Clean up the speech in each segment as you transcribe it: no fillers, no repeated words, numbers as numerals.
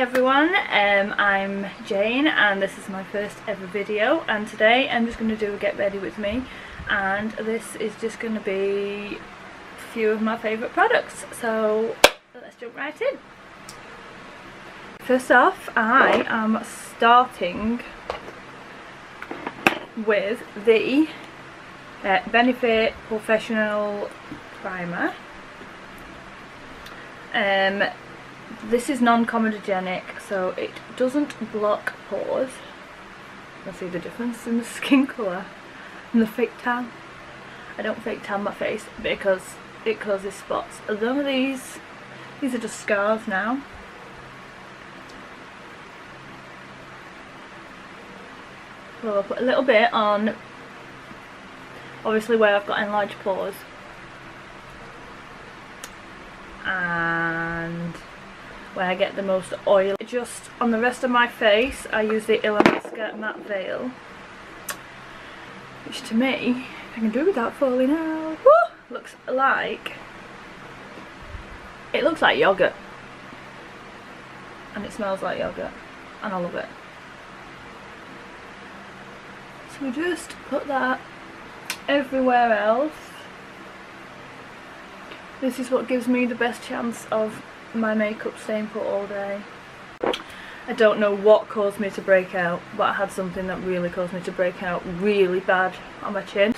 everyone, I'm Jane and this is my first ever video, and today I'm just going to do a get ready with me, and this is just going to be a few of my favourite products, so let's jump right in. First off, I am starting with the Benefit Professional Primer. This is non-comedogenic, so it doesn't block pores. You'll see the difference in the skin colour and the fake tan. I don't fake tan my face because it causes spots. Some of these are just scars now. So I'll put a little bit on, obviously where I've got enlarged pores, and where I get the most oil. Just on the rest of my face I use the Illamasqua Matte Veil, which to me, if I can do without falling out, looks like yogurt, and it smells like yogurt, and I love it. So we just put that everywhere else. This is what gives me the best chance of my makeup staying put all day. I don't know what caused me to break out, but I had something that really caused me to break out really bad on my chin.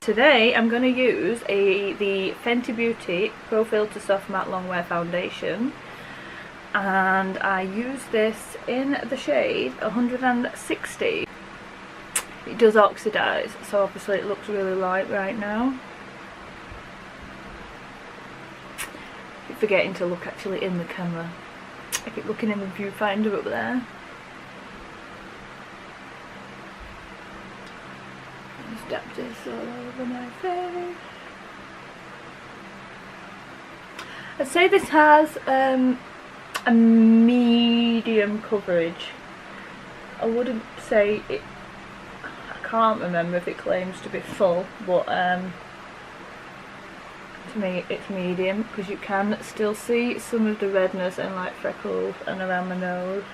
Today I'm going to use the Fenty Beauty Pro Filter Soft Matte Longwear Foundation, and I use this in the shade 160. It does oxidize, so obviously it looks really light right now. I keep forgetting to look actually in the camera. I keep looking in the viewfinder up there. Just dab this all over my face. I'd say this has a medium coverage. I wouldn't say it, I can't remember if it claims to be full, but to me it's medium, because you can still see some of the redness and like freckles and around my nose.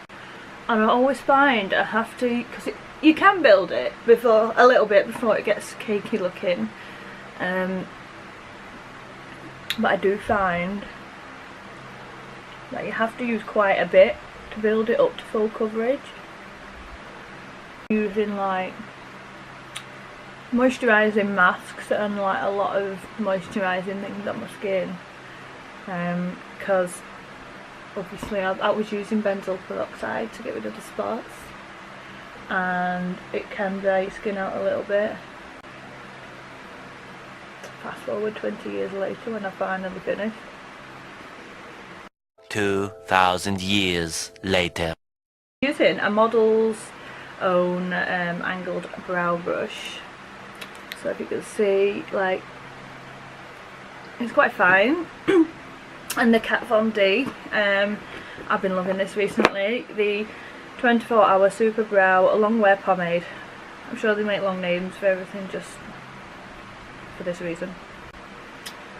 And I always find I have to, because you can build it before, a little bit before it gets cakey looking, but I do find that you have to use quite a bit to build it up to full coverage. Using like moisturising masks and like a lot of moisturising things on my skin, because obviously I was using benzoyl peroxide to get rid of the spots, and it can dry your skin out a little bit. Fast forward 20 years later when I finally finished. 2,000 years later. Using a model's own angled brow brush. So if you can see, like, it's quite fine. And the Kat Von D, I've been loving this recently, the 24-hour Super Brow Longwear Pomade. I'm sure they make long names for everything just for this reason.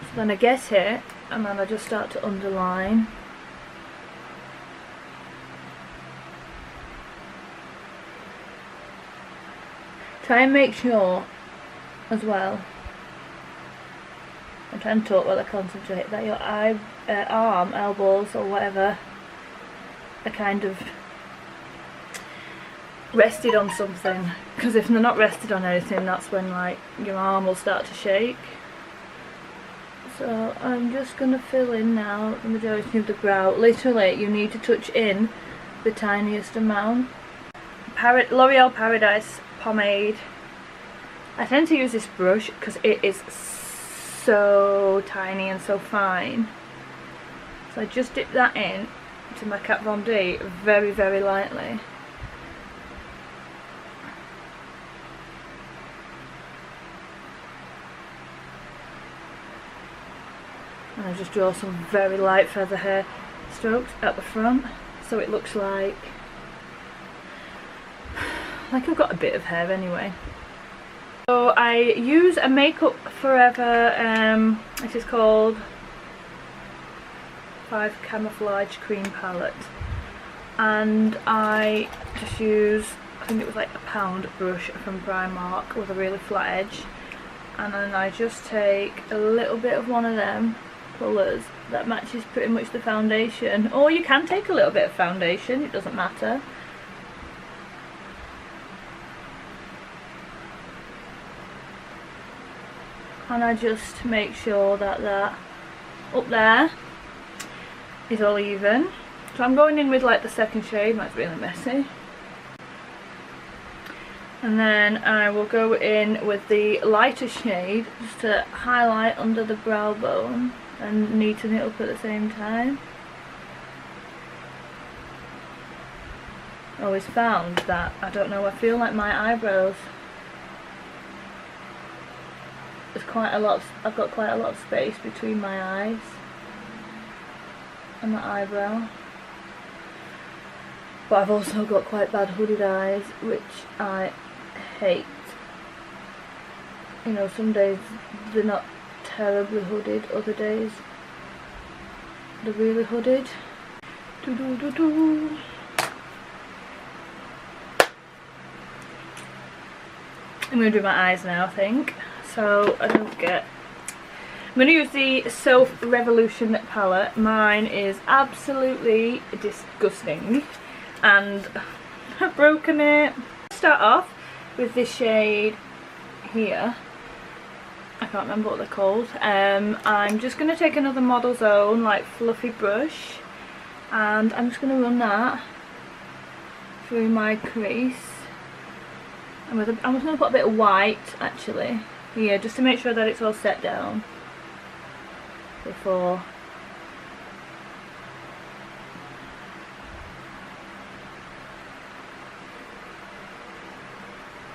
So then I get it, and then I just start to underline. Try and make sure as well, I'm trying to talk while I concentrate, that your arm, elbows or whatever are kind of rested on something, because if they're not rested on anything, that's when like your arm will start to shake. So I'm just going to fill in now the majority of the brow. Literally you need to touch in the tiniest amount. L'Oreal Paradise pomade. I tend to use this brush because it is so tiny and so fine. So I just dip that in to my Kat Von D very, very lightly. And I just draw some very light feather hair strokes at the front, so it looks like I've got a bit of hair anyway. So I use a Makeup Forever, it is called 5 Camouflage Cream palette, and I just use, I think it was like a £1 brush from Primark with a really flat edge, and then I just take a little bit of one of them colours that matches pretty much the foundation, or you can take a little bit of foundation, it doesn't matter. And I just make sure that that up there is all even. So I'm going in with like the second shade, that's really messy. And then I will go in with the lighter shade just to highlight under the brow bone and neaten it up at the same time. I always found that, I don't know, I feel like my eyebrows, there's quite a lot, I've got quite a lot of space between my eyes and the eyebrow. But I've also got quite bad hooded eyes, which I hate. You know, some days they're not terribly hooded, other days they're really hooded. I'm going to do my eyes now, I think, so I don't get... I'm going to use the Self Revolution palette. Mine is absolutely disgusting and I've broken it. Start off with this shade here. I can't remember what they're called. I'm just going to take another Model's Own like fluffy brush and I'm just going to run that through my crease. I'm just going to put a bit of white actually here just to make sure that it's all set down before.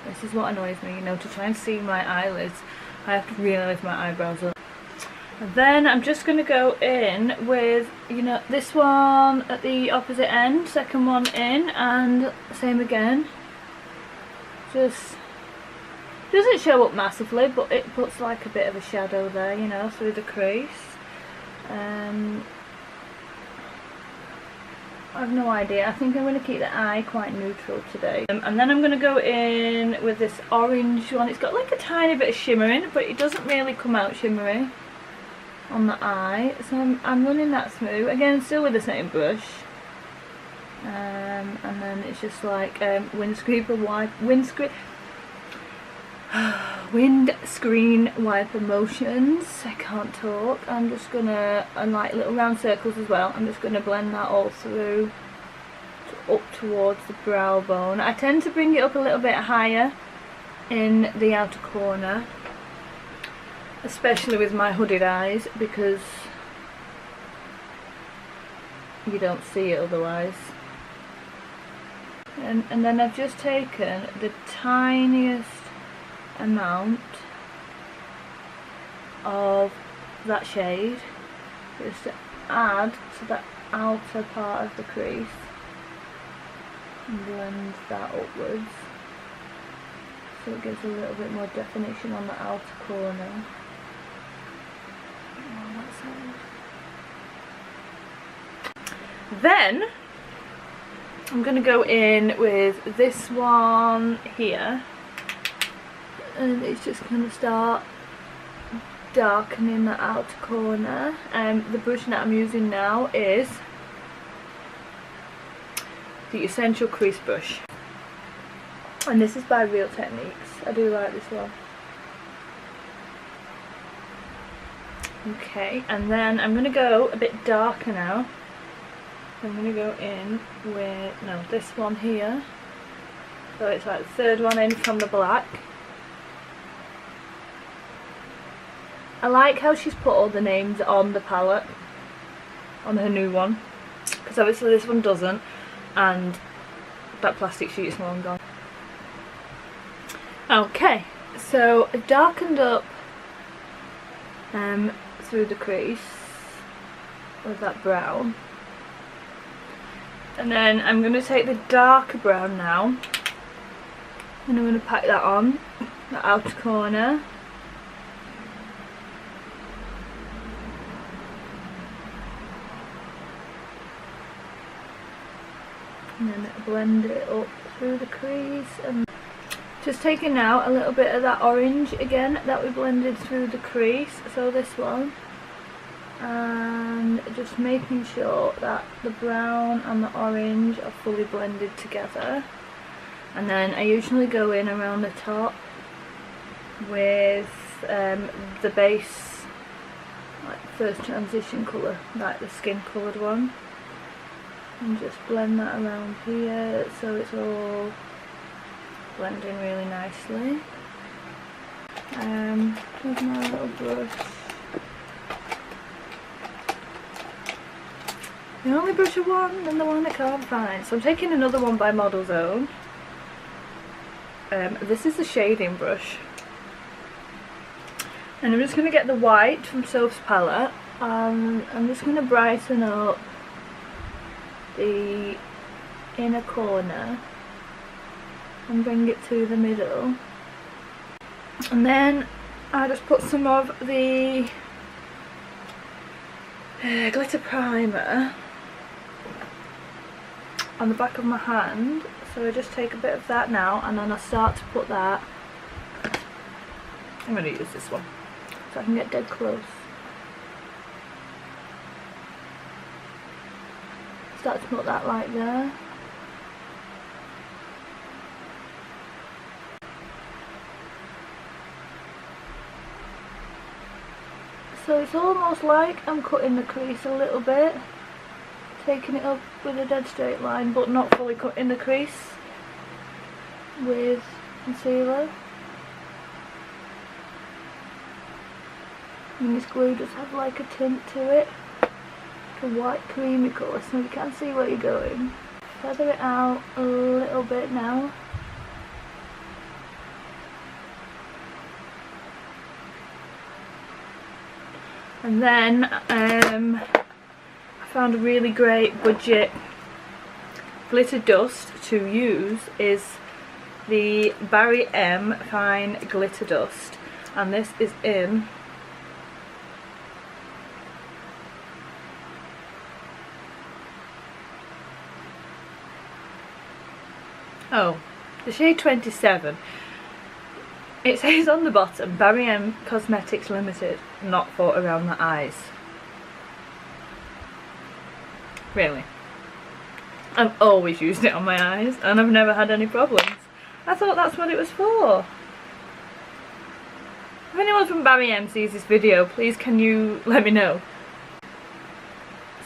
This is what annoys me, you know, to try and see my eyelids I have to really lift my eyebrows up. And then I'm just going to go in with, you know, this one at the opposite end, second one in, and same again. Just doesn't show up massively, but it puts like a bit of a shadow there, you know, through the crease. I have no idea. I think I'm going to keep the eye quite neutral today. And then I'm going to go in with this orange one. It's got like a tiny bit of shimmer in, but it doesn't really come out shimmery on the eye. So I'm running that through. Again, still with the same brush. And then it's just like windscreen wiper motions. I can't talk. I'm just gonna, and like little round circles as well, I'm just gonna blend that all through up towards the brow bone. I tend to bring it up a little bit higher in the outer corner, especially with my hooded eyes, because you don't see it otherwise. And then I've just taken the tiniest amount of that shade just to add to the outer part of the crease and blend that upwards so it gives a little bit more definition on the outer corner. On that side. Then I'm going to go in with this one here, and it's just going to start darkening the outer corner. The brush that I'm using now is the Essential Crease Brush, and this is by Real Techniques. I do like this one. Okay, and then I'm going to go a bit darker now. I'm going to go in with, this one here. So it's like the third one in from the black. I like how she's put all the names on the palette, on her new one, because obviously this one doesn't, and that plastic sheet is long gone. Okay, so I've darkened up through the crease with that brown. And then I'm going to take the darker brown now, and I'm going to pack that on the outer corner. and then blend it up through the crease, and just taking out a little bit of that orange again that we blended through the crease, so this one, and just making sure that the brown and the orange are fully blended together. And then I usually go in around the top with the base, like first transition colour, like the skin coloured one, and just blend that around here so it's all blending really nicely. With my little brush, the only brush I want and the one I can't find, so I'm taking another one by Model Zone. This is the shading brush, and I'm just going to get the white from Soap's palette, and I'm just going to brighten up the inner corner and bring it to the middle, and then I just put some of the glitter primer on the back of my hand. So I just take a bit of that now, and then I start to put that, I'm going to use this one so I can get dead close. Start to put that right there. So it's almost like I'm cutting the crease a little bit, taking it up with a dead straight line, but not fully cutting the crease with concealer. And this glue does have like a tint to it, like a white creamy colour, so you can see where you're going. Feather it out a little bit now. And then I found a really great budget glitter dust to use is the Barry M Fine Glitter Dust, and this is in the shade 27. It says on the bottom, Barry M Cosmetics Limited, not for around the eyes. Really? I've always used it on my eyes and I've never had any problems. I thought that's what it was for. If anyone from Barry M sees this video, please can you let me know.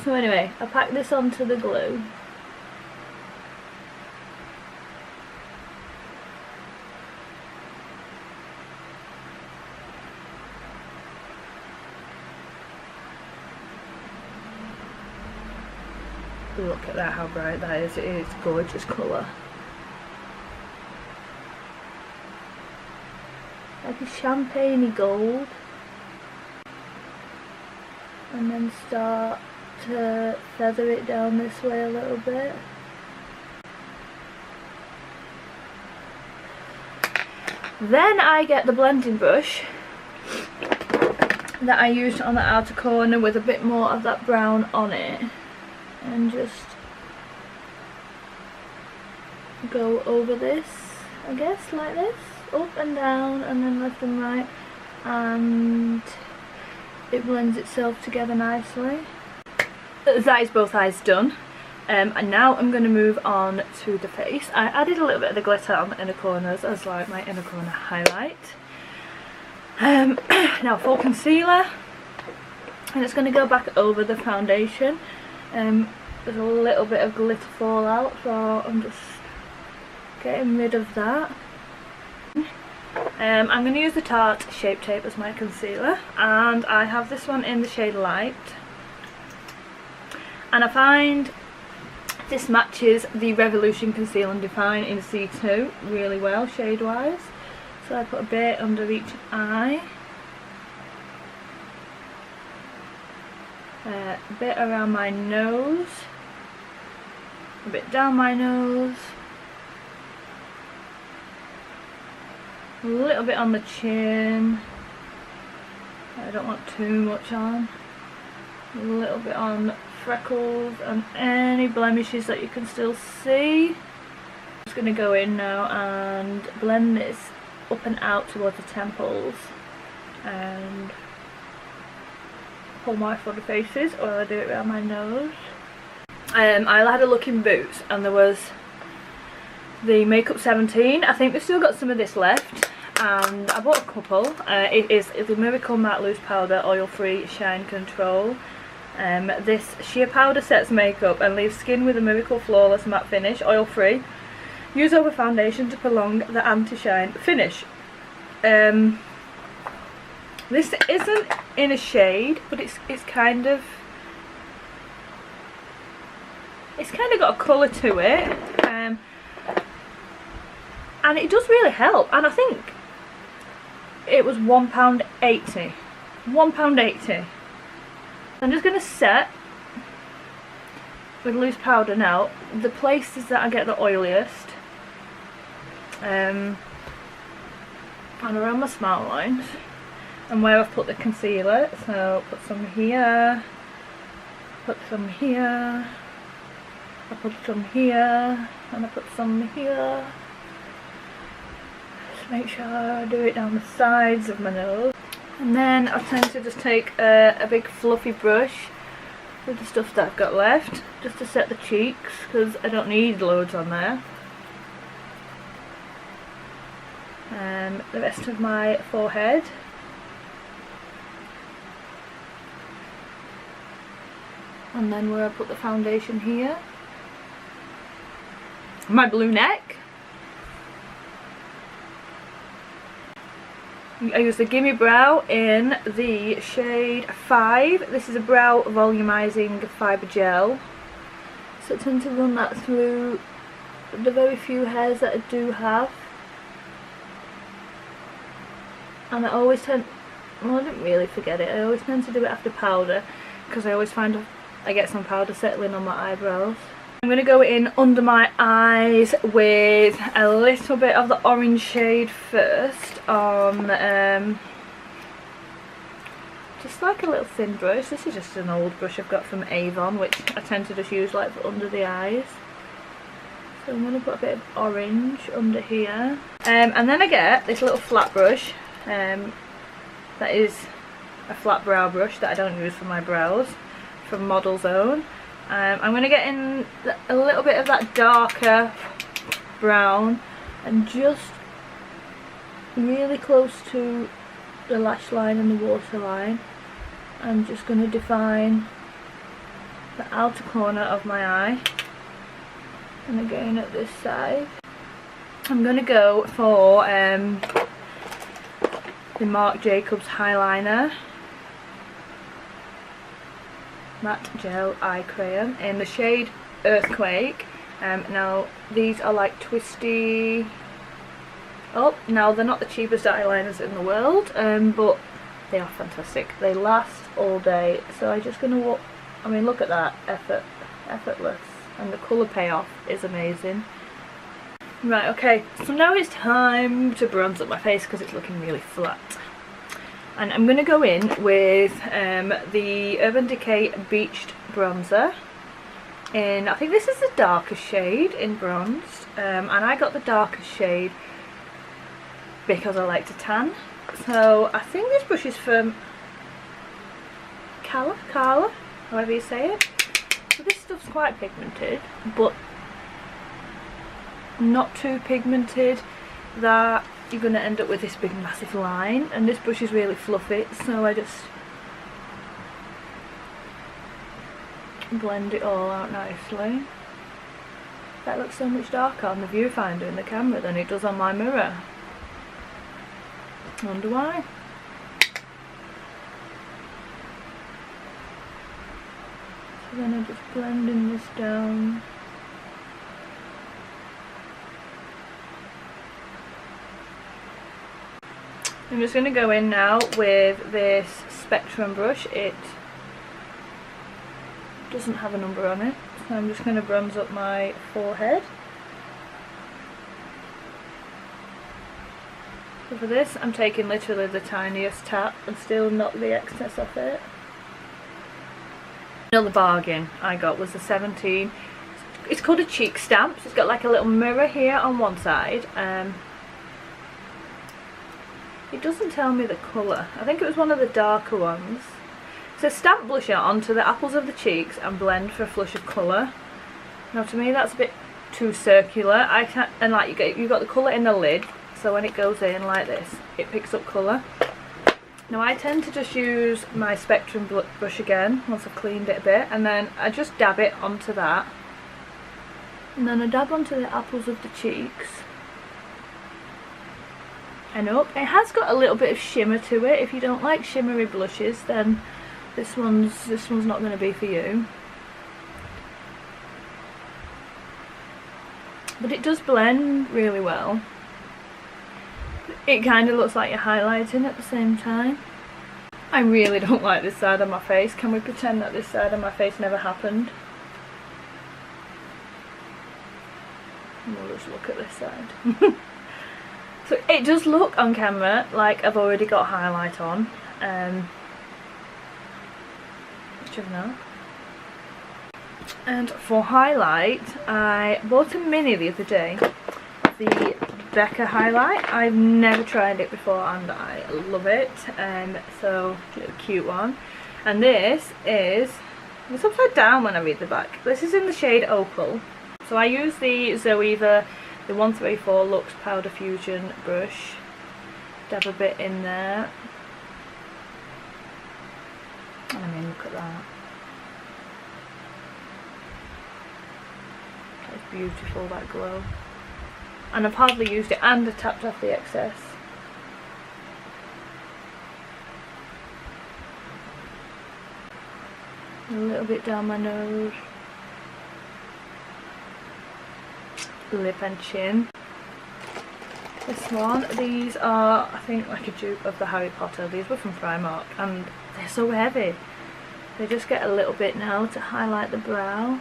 So anyway, I packed this onto the glue. Look at that, how bright that is. It is gorgeous colour. Like a champagne-y gold. And then start to feather it down this way a little bit. Then I get the blending brush that I used on the outer corner with a bit more of that brown on it, and just go over this, I guess, like this, up and down and then left and right, and it blends itself together nicely. That is both eyes done, and now I'm going to move on to the face. I added a little bit of the glitter on the inner corners as like my inner corner highlight. Now for concealer, and it's going to go back over the foundation. There's a little bit of glitter fallout, so I'm just getting rid of that. I'm going to use the Tarte Shape Tape as my concealer, and I have this one in the shade Light, and I find this matches the Revolution Conceal and Define in C2 really well shade wise, so I put a bit under each eye, a bit around my nose, a bit down my nose, a little bit on the chin. I don't want too much on. A little bit on freckles and any blemishes that you can still see. I'm just going to go in now and blend this up and out towards the temples and pull my front faces, or I do it around my nose. I had a look in Boots and there was the Makeup 17. I think they've still got some of this left, and I bought a couple. It's the Miracle Matte Loose Powder Oil Free Shine Control. This sheer powder sets makeup and leaves skin with a Miracle Flawless Matte Finish, oil free. Use over foundation to prolong the anti-shine finish. This isn't in a shade, but it's kind of got a colour to it, and it does really help. And I think it was £1.80. £1.80. I'm just going to set with loose powder now the places that I get the oiliest, and around my smile lines, and where I've put the concealer. So put some here, put some here, I put some here, and I put some here. Just make sure I do it down the sides of my nose. And then I tend to just take a big fluffy brush with the stuff that I've got left, just to set the cheeks, because I don't need loads on there. The rest of my forehead. And then where I put the foundation here. My blue neck. I use the Gimme Brow in the shade 5. This is a brow volumizing fibre gel. So I tend to run that through the very few hairs that I do have. And I always tend, well, I didn't really forget it, I always tend to do it after powder, because I always find I get some powder settling on my eyebrows. I'm going to go in under my eyes with a little bit of the orange shade first on just like a little thin brush. This is just an old brush I've got from Avon, which I tend to just use like for under the eyes. So I'm going to put a bit of orange under here, and then I get this little flat brush that is a flat brow brush that I don't use for my brows, from Model's Own. I'm going to get in a little bit of that darker brown and just really close to the lash line and the waterline. I'm just going to define the outer corner of my eye, and again at this side. I'm going to go for the Marc Jacobs Highliner Matte Gel Eye Crayon in the shade Earthquake. Now these are like twisty. Oh, now they're not the cheapest eyeliners in the world, but they are fantastic. They last all day. So I'm just gonna walk. I mean, look at that, effortless, and the colour payoff is amazing. Right, okay. So now it's time to bronze up my face because it's looking really flat. And I'm going to go in with the Urban Decay Beached Bronzer in, I think this is the darkest shade in bronzed, and I got the darkest shade because I like to tan. So I think this brush is from Carla, however you say it. So this stuff's quite pigmented, but not too pigmented that you're going to end up with this big massive line, and this brush is really fluffy, so I just blend it all out nicely. That looks so much darker on the viewfinder in the camera than it does on my mirror. I wonder why. So then I'm just blending this down. I'm just going to go in now with this Spectrum brush. It doesn't have a number on it, so I'm just going to bronze up my forehead. So for this I'm taking literally the tiniest tap and still knock the excess off it. Another bargain I got was the 17. It's called a cheek stamp. So it's got like a little mirror here on one side. It doesn't tell me the colour. I think it was one of the darker ones. It says stamp blusher onto the apples of the cheeks and blend for a flush of colour. Now to me that's a bit too circular. I can't, and like you got the colour in the lid, so when it goes in like this, it picks up colour. Now I tend to just use my Spectrum brush again once I've cleaned it a bit, and then I just dab it onto that. And then I dab onto the apples of the cheeks. And up. It has got a little bit of shimmer to it. If you don't like shimmery blushes, then this one's not going to be for you. But it does blend really well. It kind of looks like you're highlighting at the same time. I really don't like this side of my face. Can we pretend that this side of my face never happened? And we'll just look at this side. So it does look on camera like I've already got highlight on. Which I've not. And for highlight, I bought a mini the other day. The Becca highlight. I've never tried it before and I love it. So it's a cute one. And this is, it's upside down when I read the back. This is in the shade Opal. So I use the Zoeva, the 134 Luxe Powder Fusion brush. Dab a bit in there. And I mean, look at that. It's beautiful, that glow. And I've hardly used it, and I tapped off the excess. A little bit down my nose. Lip and chin. This one, these are, I think, like a dupe of the Harry Potter. These were from Primark and they're so heavy. They just get a little bit now to highlight the brow.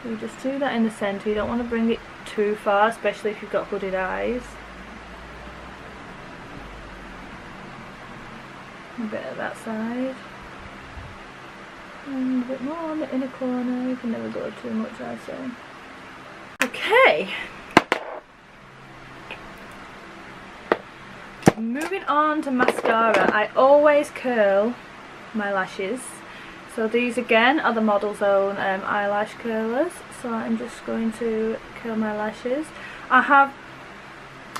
You just do that in the centre. You don't want to bring it too far, especially if you've got hooded eyes. A bit of that side. And a bit more on the inner corner. You can never go too much, I say. Okay. Moving on to mascara. I always curl my lashes. So these again are the Model's Own eyelash curlers. So I'm just going to curl my lashes. I have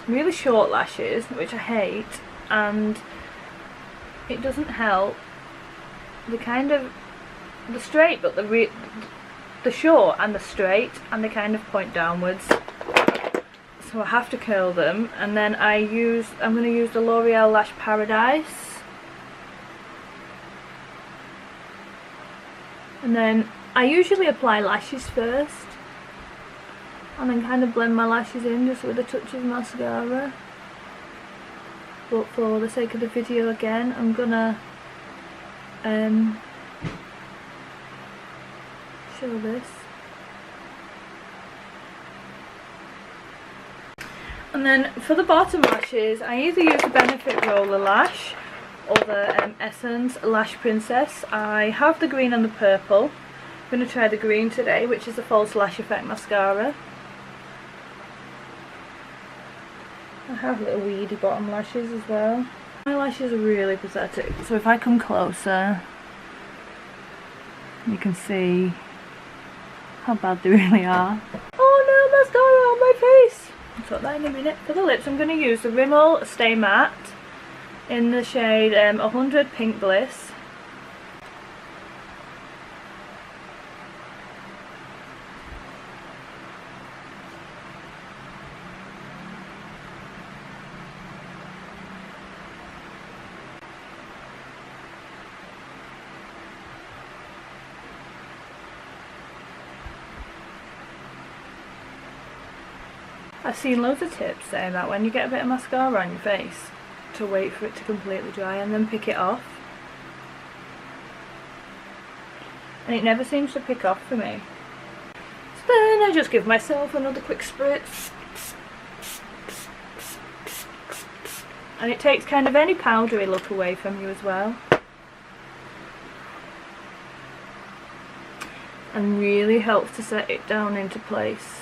really short lashes, which I hate, and it doesn't help. The kind of the straight, but the short and the straight, and they kind of point downwards. So I have to curl them, and then I'm going to use the L'Oreal Lash Paradise. And then I usually apply lashes first, and then kind of blend my lashes in just with a touch of mascara. But for the sake of the video again, I'm gonna show this. And then for the bottom lashes, I either use the Benefit Roller Lash or the Essence Lash Princess. I have the green and the purple. I'm going to try the green today, which is the False Lash Effect mascara. I have little weedy bottom lashes as well. My lashes are really pathetic, so if I come closer, you can see how bad they really are. Oh no, mascara on my face! I'll talk that in a minute. For the lips, I'm going to use the Rimmel Stay Matte in the shade 100 Pink Bliss. I've seen loads of tips saying that when you get a bit of mascara on your face, to wait for it to completely dry and then pick it off. And it never seems to pick off for me. So then I just give myself another quick spritz. And it takes kind of any powdery look away from you as well. and really helps to set it down into place.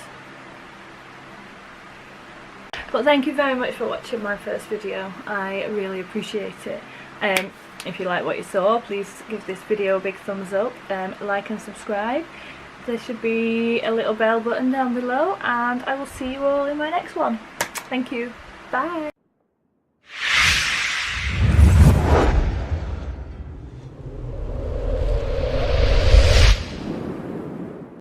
But thank you very much for watching my first video. I really appreciate it. If you like what you saw, please give this video a big thumbs up, like and subscribe. There should be a little bell button down below, and I will see you all in my next one. Thank you. Bye.